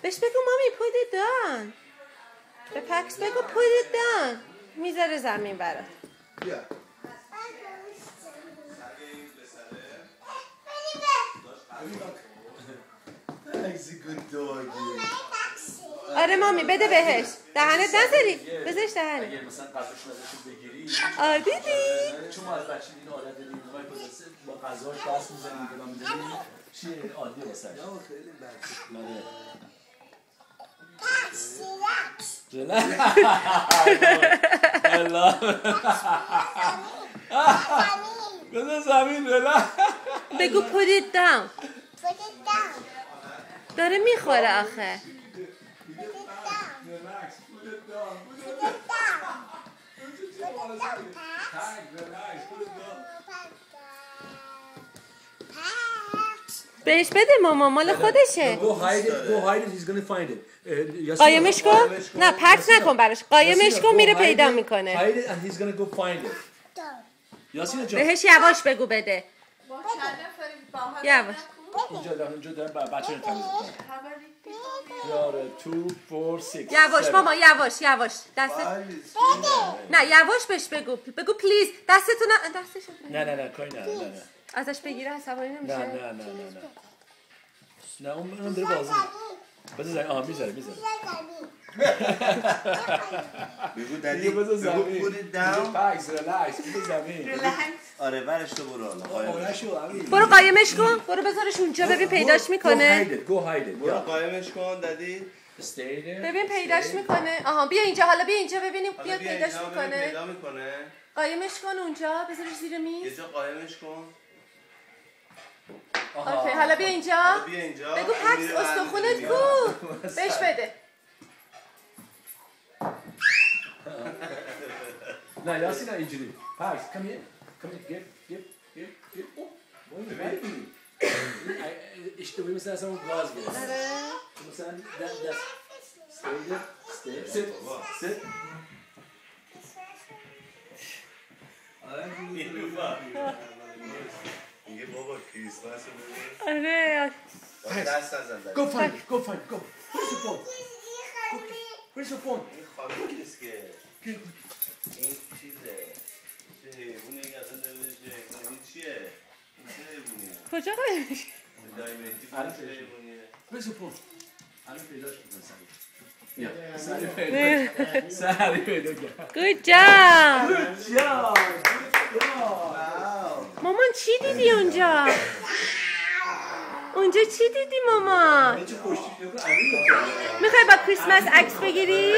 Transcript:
بهش بگو مامی put it down. به پکس بگو put it down. میذاره زمین برات. آره مامی بده بهش. دهنت نذاری. بذارش دهنت. اگه مثلا غذاش ازش بگیری. دیدی؟ چون ما از بچگی این عادت داریم با غذاش دست می‌زنیم که می‌دونیم چیه عادی واسه. خیلی بده زمین بگو put it down. داره میخوره آخه. بهش بده ماما مال خودشه. Go hide it, he's gonna find it. قایمش کن. نه پرت نکن براش. قایمش کن میره پیدا میکنه. Hide it and he's gonna go find it. یاسینا جان. بهش یواش بگو بده. یواش. اینجا دارم بچه رو تمیز میکنم. یاره 2 4 6 یواش ماما یواش دست نه یواش بهش بگو پلیز دستتو دستشو نه کاری نه ازش بگیره عصبانی نمیشه. نه اون داره بازی بذار میذاره بگو دادی بگو put it down. پاکس ریلکس بگو زمین. آره برش تو برو قایمش کن. برو بذارش اونجا ببین پیداش میکنه. برو قایمش کن دادی. ببین پیداش میکنه. آها بیا اینجا حالا بیا اینجا ببینیم بیا پیداش میکنه. قایمش کن اونجا بذارش زیر میز. یه جا قایمش کن. اوکی حالا بیا اینجا. بگو پکس استخونت کو. بهش بده. نه یاسینا اینجوری. پکس come here give اشتباهی مثلا اصلا اون گاز گرفت. مثلا دست sit میگه بابا کریسمس آره دست نزن. go find go where's your phone این خانم نیست که این چیزه اون یک اصلا نمیشه این چیه کجا قایمش where's your phone الان پیداش میکنم سری پیدا good job مامان چی دیدی اونجا چی دیدی مامان میخوای با کریسمس عکس بگیری؟